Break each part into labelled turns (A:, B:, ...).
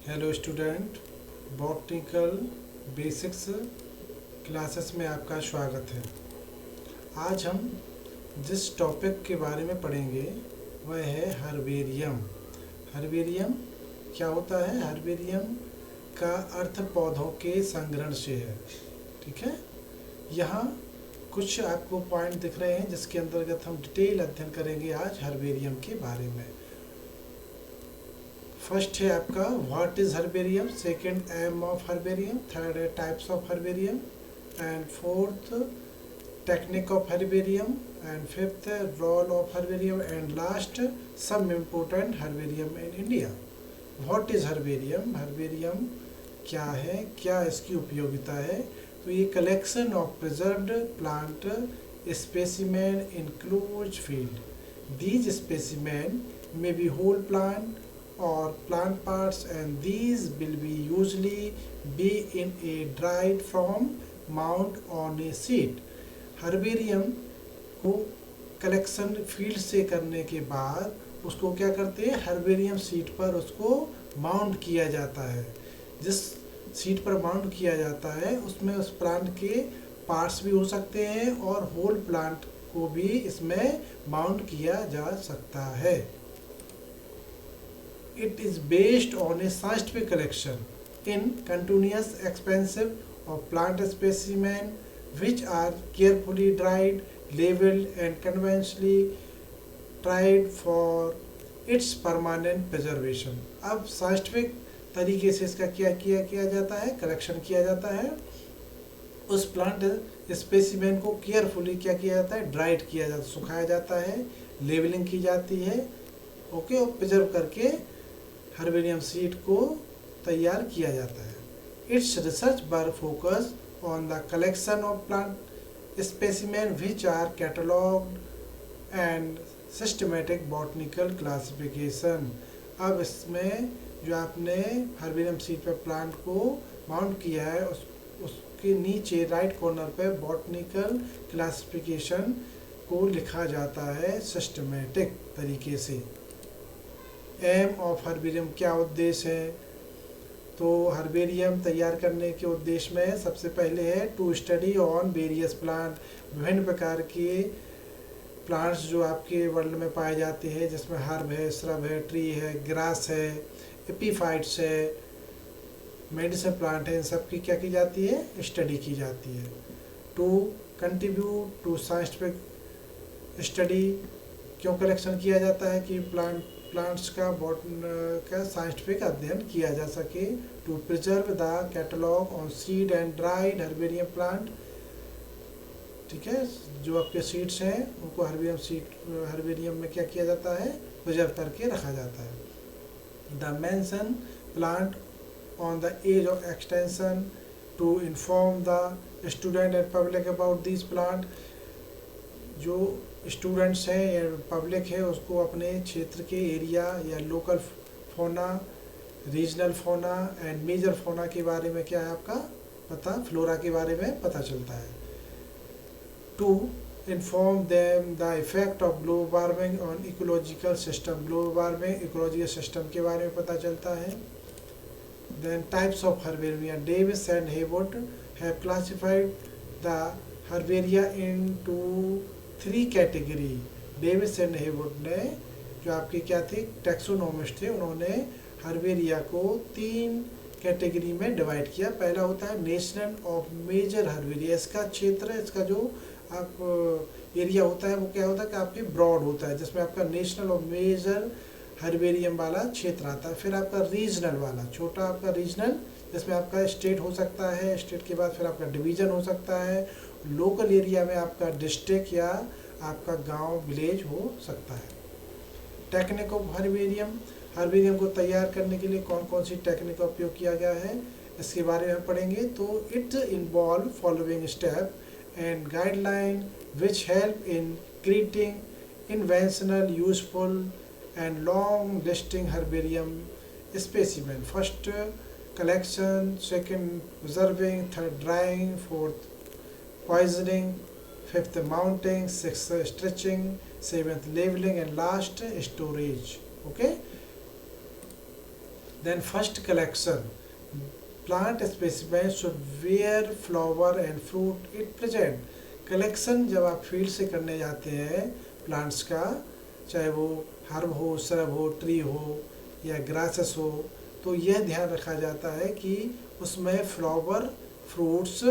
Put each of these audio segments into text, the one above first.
A: Hello student, botanical basics classes में आपका स्वागत है। आज हम जिस टॉपिक के बारे में पढ़ेंगे वह है हर्बेरियम। हर्बेरियम क्या होता है? हर्बेरियम का अर्थ पौधों के संग्रहण से है। ठीक है, यहाँ कुछ आपको पॉइंट दिख रहे हैं जिसके अंतर्गत हम डिटेल अध्ययन करेंगे आज हर्बेरियम के बारे में। फर्स्ट है आपका what is herbarium, second aim of herbarium, third है types of herbarium, and fourth technique of herbarium, and fifth role of herbarium, and last some important herbarium in India. What is herbarium? Herbarium क्या है, क्या इसकी उपयोगिता है? तो ये collection of preserved plant specimen in close field. These specimen may be whole plant or plant parts, and these will be usually be in a dried form mount on a sheet. Herbarium को collection field से करने के बाद उसको क्या करते हैं, herbarium seat पर उसको माउंट किया जाता है। जिस सीट पर माउंट किया जाता है उसमें उस प्लांट के पार्ट्स भी हो सकते हैं और होल प्लांट को भी इसमें माउंट किया जा सकता है। It is based on a scientific collection in continuous expansion of plant specimen which are carefully dried, labeled and conventionally tried for its permanent preservation। अब साइंटिफिक तरीके से इसका क्या किया जाता है, कलेक्शन किया जाता है। उस प्लांट स्पेसिमेन को केयरफुली क्या किया जाता है, ड्राइड किया जाता है, सुखाया जाता है, लेबलिंग की जाती है, ओके, और प्रिजर्व करके हर्बेरियम सीड को तैयार किया जाता है। इट्स रिसर्च पर focus on the collection of plant specimen which are catalogued and systematic botanical classification. अब इसमें जो आपने हर्बेरियम सीड पर प्लांट को माउंट किया है उसके नीचे राइट कॉर्नर पे बॉटनिकल क्लासिफिकेशन को लिखा जाता है सिस्टमेटिक तरीके से। एम ऑफ हर्बेरियम, क्या उद्देश्य है? तो हर्बेरियम तैयार करने के उद्देश्य में सबसे पहले है to study on various plant, विभिन्न प्रकार के प्लांट्स जो आपके वर्ल्ड में पाए जाते हैं, जिसमें हर्ब है, श्रब है, ट्री है, ग्रास है, एपीफाइट्स है, मेडिसिन प्लांट है, इन सब की क्या की जाती है, स्टडी की जाती है। To contribute to scientific study, क्यों कलेक्शन किया जाता है कि प्लांट्स का साइंटिफिक अध्ययन किया जा सके। To preserve the catalogue on sheet and dried herbarium plant, ठीक है, जो आपके सीड्स हैं उनको हर्बेरियम में क्या किया जाता है, प्रिजर्व करके रखा जाता है। The mention plant on the edge of extension to inform the student and public about this plant. जो स्टूडेंट्स हैं या पब्लिक है उसको अपने क्षेत्र के एरिया या लोकल फोना, रीजनल फोना एंड मेजर फोना के बारे में क्या है आपका पता, फ्लोरा के बारे में पता चलता है। To inform them the effect of global warming on ecological system, global warming ecological system के बारे में पता चलता है। Then types of herbaria, Davis and Heywood have classified the herbaria into 3 category. Davis and Heywood ने जो आपके क्या थे, टैक्सोनॉमिस्ट थे, उन्होंने हर्बेरिया को 3 कैटेगरी में डिवाइड किया। पहला होता है नेशनल ऑफ मेजर हर्बेरिया, इसका क्षेत्र, इसका जो आप एरिया होता है वो क्या होता है कि आपके ब्रॉड होता है, जिसमें आपका नेशनल ऑफ मेजर हर्बेरियम वाला क्षेत्र आता है। फिर आपका रीजनल वाला, छोटा आपका रीजनल, जिसमें आपका स्टेट हो सकता है, स्टेट के बाद फिर आपका डिवीज़न हो सकता है, लोकल एरिया में आपका डिस्ट्रिक्ट या आपका गांव, विलेज हो सकता है। टेक्निक ऑफ हर्बेरियम, हर्बेरियम को तैयार करने के लिए कौन कौन सी टेक्निक का उपयोग किया गया है इसके बारे में पढ़ेंगे। तो it involve following step and guideline which help in creating inventional useful and long listing herbarium specimen. First collection, second preserving, third drying, fourth poisoning, fifth mounting, sixth stretching, seventh labeling, and last storage. Okay, Then first collection. Plant specimen should bear flower and fruit it present. Collection जब आप field से करने जाते हैं plants का, चाहे वो herb हो, श्रब हो, ट्री हो या ग्रासेस हो, तो यह ध्यान रखा जाता है कि उसमें फ्लावर फ्रूट्स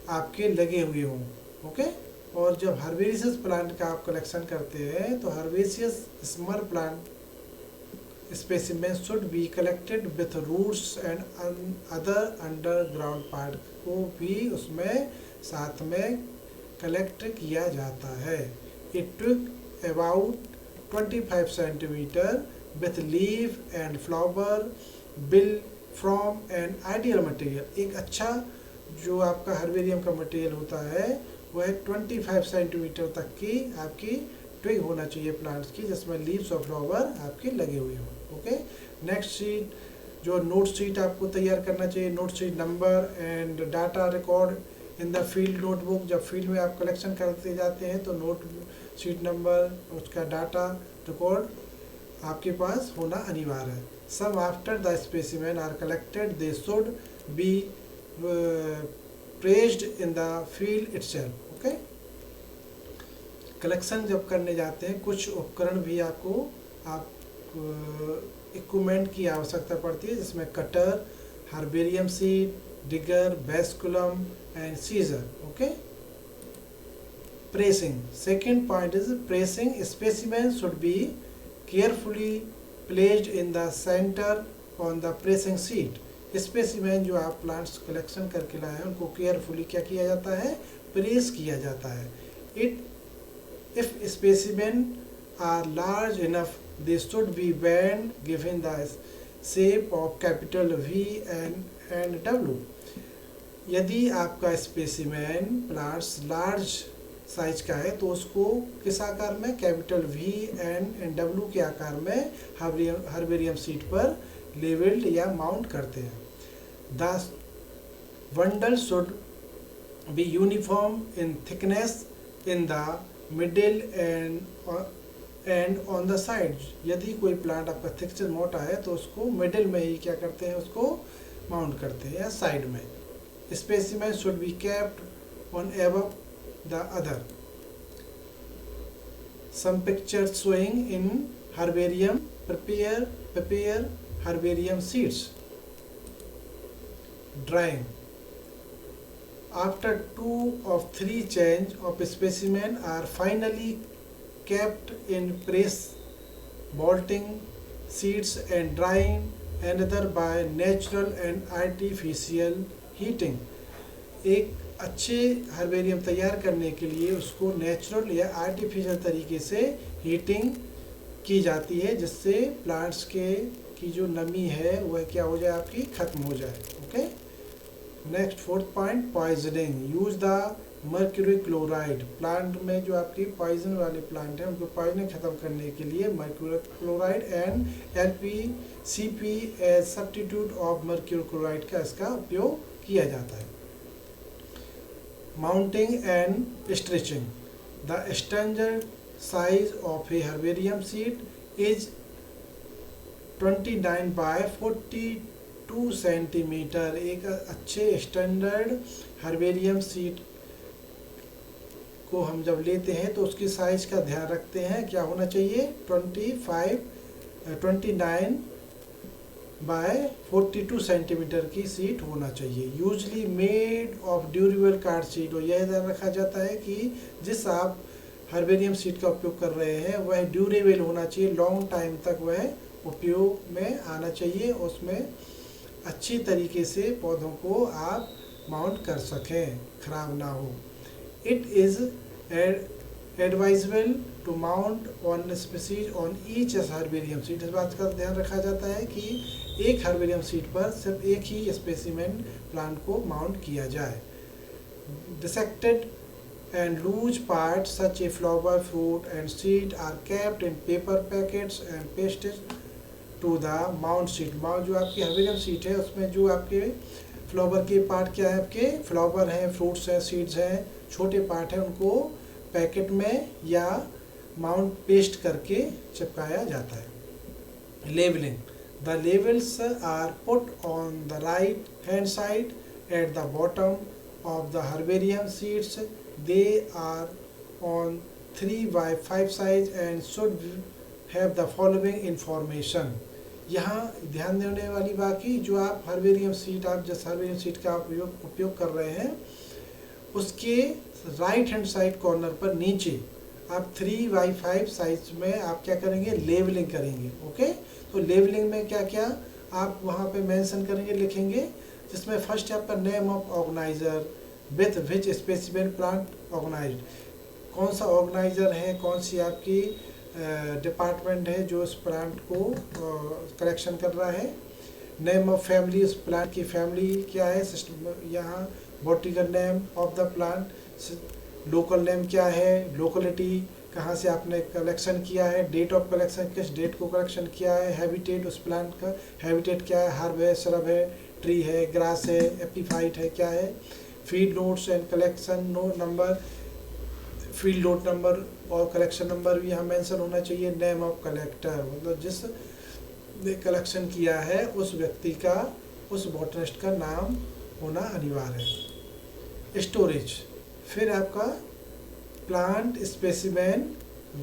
A: आपके लगे हुए हों. ओके. और जब हर्बेरियस प्लांट का आप कलेक्शन करते हैं तो herbaceous small plant specimens should be collected with roots and other underground part को भी उसमें साथ में कलेक्ट किया जाता है. It took about 25 centimeter with leaf and flower built from an ideal material. एक अच्छा जो आपका हर्बेरियम का मटेरियल होता है वह 25 सेंटीमीटर तक की आपकी ट्विग होना चाहिए प्लांट्स की, जिसमें लीव्स और फ्लावर आपके लगे हुए हों. ओके. नेक्स्ट शीट, जो नोट शीट आपको तैयार करना चाहिए. Note sheet number and data record in the field notebook. जब फील्ड में आप कलेक्शन करते जाते हैं तो नोट शीट नंबर, उसका डाटा रिकॉर्ड आपके पास होना अनिवार्य है. Some after the specimen are collected they should be pressed in the field itself. Okay. Collection जब करने जाते हैं कुछ उपकरण भी आपको इक्विपमेंट की आवश्यकता पड़ती है, जिसमें cutter, herbarium sheet, digger, vasculum and scissor. Okay. Pressing. Second point is pressing. Specimen should be carefully placed in the centre on the pressing sheet. Specimen जो आप प्लांट्स कलेक्शन करके लाए हैं उनको केयरफुली क्या किया जाता है, प्रेस किया जाता है. If specimen are large enough, they should be bent given the shape of capital V and W. यदि आपका स्पेसिमेन प्लांट्स लार्ज साइज का है तो उसको किस आकार में, कैपिटल V एंड W के आकार में हर्बेरियम सीट पर लेवल्ड या माउंट करते हैं. The bundle should be uniform in thickness in the middle and on the side. यदि कोई प्लांट आपका थिकनेस मोटा है तो उसको मिडिल में ही क्या करते हैं, उसको माउंट करते हैं या साइड में. Specimen should be kept on above the other. Some pictures showing in herbarium prepare herbarium sheets. Drawing. After 2 of 3 change of specimen are finally kept in press, bolting seeds and drying another by natural and artificial heating. एक अच्छे herbarium तैयार करने के लिए उसको natural या artificial तरीके से हीटिंग की जाती है, जिससे प्लांट्स की जो नमी है वह क्या हो जाए, आपकी खत्म हो जाए. Okay. Next fourth point, poisoning. Use the mercury chloride. Plant में जो आपकी पॉइजन वाले प्लांट हैं उनको पॉइजन खत्म करने के लिए mercury chloride and LPCP as substitute of mercury chloride का इसका उपयोग किया जाता है. Mounting and stretching. The standard size of a herbarium sheet is 29 by 42 centimetre. एक अच्छे स्टैंडर्ड हर्बेरियम सीड को हम जब लेते हैं तो उसकी साइज का ध्यान रखते हैं, क्या होना चाहिए, 29 बाय 42 सेंटीमीटर की सीट होना चाहिए. Usually made of durable card seat. और यह ध्यान रखा जाता है कि जिस आप हर्बेरियम सीट का उपयोग कर रहे हैं वह ड्यूरेबल होना चाहिए, लॉन्ग टाइम तक वह उपयोग में आना चाहिए, उसमें अच्छी तरीके से पौधों को आप माउंट कर सकें, खराब ना हो. It is advisable to mount on species on each herbarium sheet. इस बात का ध्यान रखा जाता है कि एक हर्बेरियम सीट पर सिर्फ एक ही स्पेसिमेन प्लांट को माउंट किया जाए. Dissected and loose parts such as flower, fruit and seed are kept in paper packets and pasted to the mount sheet. Mount जो आपकी हर्बेरियम सीट है उसमें जो आपके फ्लावर के पार्ट क्या है, आपके फ्लावर हैं, फ्रूट्स हैं, सीड्स हैं, छोटे पार्ट हैं, उनको पैकेट में या माउंट पेस्ट करके चिपकाया जाता है. Labelling. The labels are put on the right hand side at the bottom of the herbarium sheets. They are on 3 by 5 size and should have the following information. यहाँ ध्यान देने वाली बात की, जो आप हर्बेरियम सीट, आप जिस हर्बेरियम सीट का उपयोग कर रहे हैं, उसके राइट हैंड साइड कॉर्नर पर नीचे आप 3 by 5 साइज में आप क्या करेंगे, लेबलिंग करेंगे. ओके, तो लेबलिंग में क्या क्या आप वहाँ पे मेंशन करेंगे, लिखेंगे, जिसमें फर्स्ट है आपका name of organiser, with which specimen plant organised, कौन सा ऑर्गेनाइजर है, कौन सी आपकी डिपार्टमेंट है जो उस प्लांट को कलेक्शन कर रहा है. नेम ऑफ फैमिली, उस प्लांट की फैमिली क्या है, सिस्टम यहाँ botanical name of the plant, local name क्या है, लोकेलिटी कहाँ से आपने कलेक्शन किया है, डेट ऑफ कलेक्शन किस डेट को कलेक्शन किया है, हैबिटेट उस प्लांट का हैबिटेट क्या है, हर्ब है, श्रब है, ट्री है, ग्रास है, एपीफाइट है, क्या है, field notes and collection note number, field note number और कलेक्शन नंबर भी यहाँ मेंशन होना चाहिए. नेम ऑफ कलेक्टर, मतलब जिस ने कलेक्शन किया है उस व्यक्ति का, उस बॉटनिस्ट का नाम होना अनिवार्य है. स्टोरेज, फिर आपका plant specimen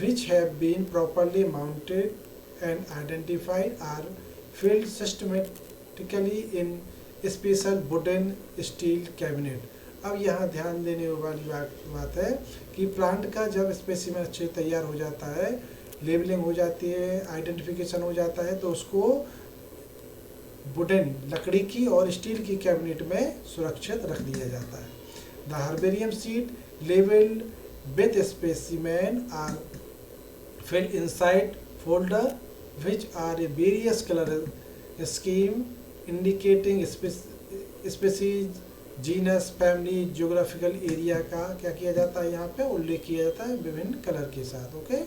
A: which have been properly mounted and identified are filed systematically in special wooden steel cabinet. अब यहाँ ध्यान देने वाली बात है कि प्लांट का जब स्पेसिमेन अच्छे तैयार हो जाता है, लेबलिंग हो जाती है, आइडेंटिफिकेशन हो जाता है, तो उसको वुडन लकड़ी की और स्टील की कैबिनेट में सुरक्षित रख दिया जाता है. The herbarium sheet labelled with specimen are filed inside folder which are a various colour scheme indicating species, genus, family, geographical area का क्या किया जाता है, यहाँ पे उल्लेख किया जाता है विभिन्न कलर के साथ. Okay,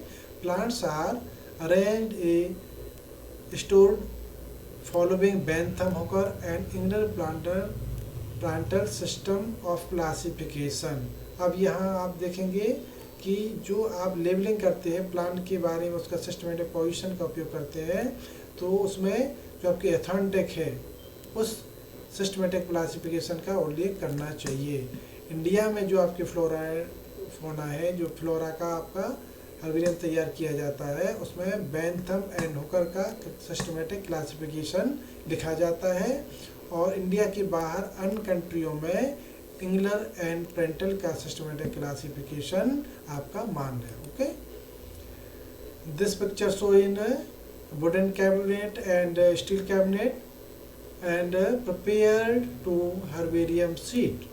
A: plants are arranged a stored following Bentham Hooker and Engler Prantl system of classification. अब यहाँ आप देखेंगे कि जो आप लेबलिंग करते हैं प्लांट के बारे में, उसका सिस्टमेटिक पोजीशन का उपयोग करते हैं, तो उसमें जो आपके एथेंटिक है उस सिस्टमेटिक क्लासिफिकेशन का उल्लेख करना चाहिए. इंडिया में जो आपके फ्लोरा है, जो फ्लोरा का आपका हर्बेरियम तैयार किया जाता है, उसमें बेंथम एंड हुकर का सिस्टमेटिक क्लासिफिकेशन लिखा जाता है. और इंडिया के बाहर अन्य कंट्रियों में इंग्लर एंड प्रेंटल का सिस्टमेटिक क्लासिफिकेशन आपका मान है. Okay, this picture show in wooden cabinet and steel cabinet and prepared to herbarium seed.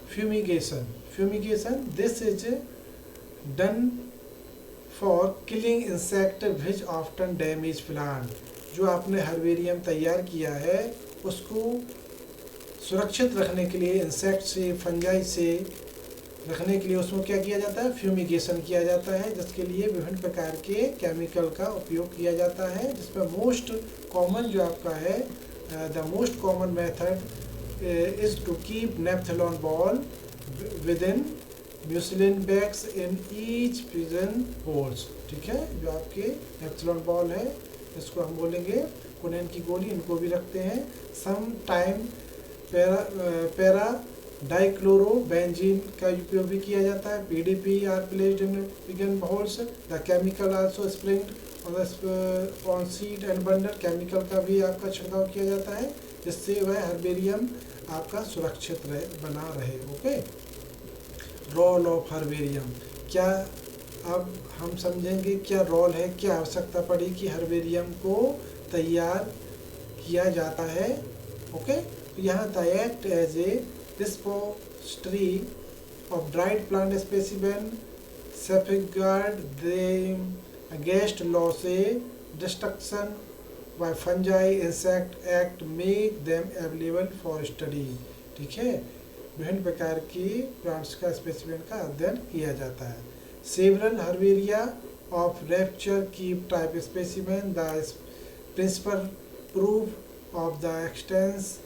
A: Fumigation, this is done for killing insect which often damage plant. जो आपने हर्बेरियम तैयार किया है उसको सुरक्षित रखने के लिए, इंसेक्ट से, फंजाई से रखने के लिए उसमें क्या किया जाता है, फ्यूमिगेशन किया जाता है, जिसके लिए विभिन्न प्रकार के केमिकल का उपयोग किया जाता है. जिसमें मोस्ट कॉमन जो आपका है, the most common method is to keep naphthalene ball within muslin bags in each pigeon holes. ठीक है, जो आपके नेप्थेलॉन बॉल है, इसको हम बोलेंगे कुनेन की गोली, इनको भी रखते हैं. सम टाइम पैरा डाइक्लोरोबेंजीन का उपयोग भी किया जाता है. PDP are placed in pigeon holes. The chemical also sprinkled on sheet and bundle. Chemical का भी आपका छिड़काव किया जाता है, जिससे वह हर्बेरियम आपका सुरक्षित बना रहे. ओके, रोल ऑफ हर्बेरियम, क्या अब हम समझेंगे क्या रोल है, क्या आवश्यकता पड़ी कि हर्बेरियम को तैयार किया जाता है. ओके, तो यहाँ the act as a depository of dried plant specimen, safeguard them against loss, destruction by fungi, insect, act, make them available for study. ठीक है, विभिन्न प्रकार की प्लांट्स का स्पेसिमेन का अध्ययन किया जाता है. Several herbaria of rapture keep type specimen. The principal proof of the existence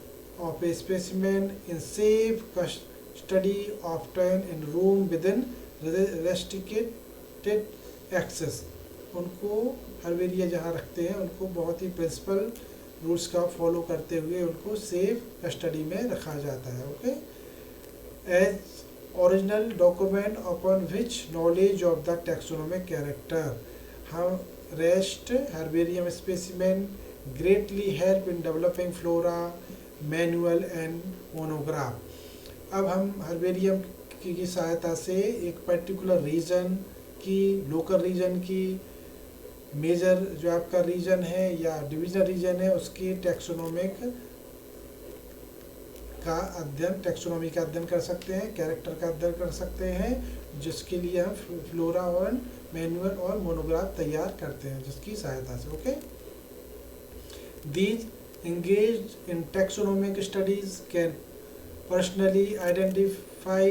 A: of a specimen in safe custody obtained in room within restricted access. उनको हर्बेरिया जहाँ रखते हैं उनको बहुत ही प्रिंसिपल रूल्स का फॉलो करते हुए उनको सेफ कस्टडी में रखा जाता है. Okay, as original document upon which knowledge of the taxonomic character. हम rest herbarium specimen greatly help in developing flora, manual and monograph. अब हम हर्बेरियम की सहायता से एक पर्टिकुलर रीजन की, लोकल रीजन की, मेजर जो आपका रीजन है या डिविजनल रीजन है उसकी टैक्सोनॉमिक का अध्ययन, टैक्सोनॉमी का अध्ययन कर सकते हैं, कैरेक्टर का अध्ययन कर सकते हैं, जिसके लिए हम फ्लोरा और मैनुअल और मोनोग्राफ तैयार करते हैं जिसकी सहायता से. Okay, these engaged in taxonomic studies can personally identify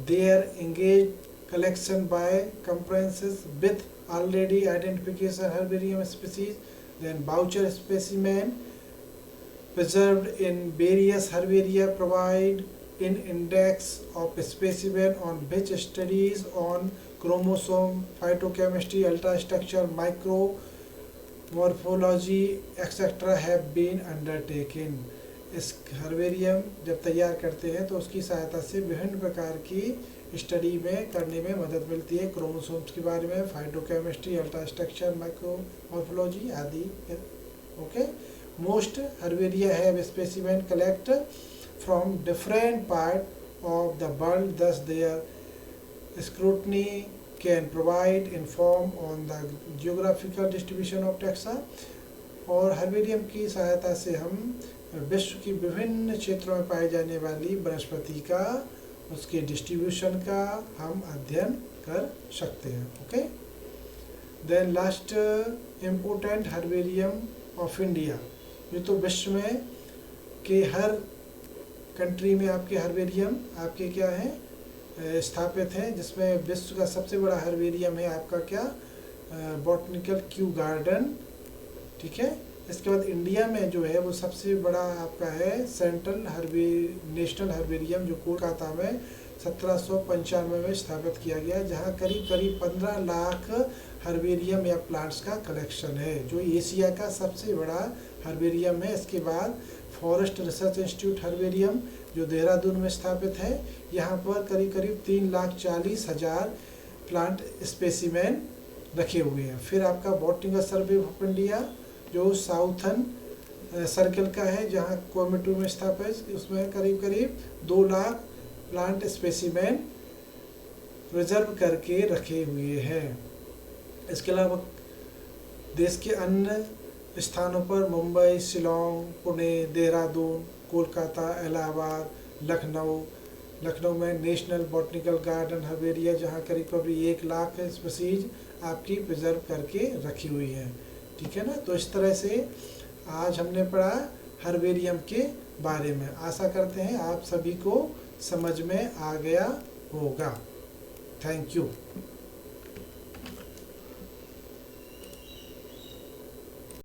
A: their engaged collection by comparisons with already identification herbarium species. Then voucher specimen preserved in various herbaria provide an index of specimen on which studies on chromosome, phytochemistry, ultrastructure, morphology etc. have been undertaken. इस herbarium जब तैयार करते हैं तो उसकी सहायता से विभिन्न प्रकार की स्टडी में करने में मदद मिलती है. क्रोमोसोम्स के बारे में, फाइटोकेमिस्ट्री, अल्ट्रास्ट्रक्चर, माइक्रोमॉर्फोलॉजी आदि. Okay, most herbaria have specimen collect from different part of the world, thus their scrutiny can provide inform on the geographical distribution of taxa. और हर्बेरियम की सहायता से हम विश्व की विभिन्न क्षेत्रों में पाई जाने वाली वनस्पति का, उसके डिस्ट्रीब्यूशन का हम अध्ययन कर सकते हैं. Okay, then last important herbarium of India. ये तो विश्व में के हर कंट्री में आपके हर्बेरियम आपके क्या हैं, स्थापित हैं, जिसमें विश्व का सबसे बड़ा हर्बेरियम है आपका क्या, बॉटनिकल क्यू गार्डन. ठीक है, इसके बाद इंडिया में जो है वो सबसे बड़ा आपका है सेंट्रल नेशनल हर्बेरियम, जो कोलकाता में 1795 में स्थापित किया गया, जहाँ करीब 15 लाख हर्बेरियम या प्लांट्स का कलेक्शन है, जो एशिया का सबसे बड़ा हर्बेरियम है. इसके बाद फॉरेस्ट रिसर्च इंस्टीट्यूट हर्बेरियम जो देहरादून में स्थापित है, यहाँ पर करीब 3,40,000 प्लांट स्पेसिमेन रखे हुए हैं. फिर आपका बॉटनिकल सर्वे ऑफ इंडिया जो साउथर्न सर्कल का है, जहाँ कोयम्बटूर में स्थापित, उसमें करीब 2 लाख प्लांट स्पेसिमेन रिजर्व करके रखे हुए हैं. इसके अलावा देश के अन्य स्थानों पर मुंबई, शिलोंग, पुणे, देहरादून, कोलकाता, इलाहाबाद, लखनऊ में नेशनल बॉटनिकल गार्डन हर्बेरिया, जहाँ करीब 1 लाख स्पीसीज आपकी प्रिजर्व करके रखी हुई है. ठीक है ना. तो इस तरह से आज हमने पढ़ा हर्बेरियम के बारे में. आशा करते हैं आप सभी को समझ में आ गया होगा. Thank you.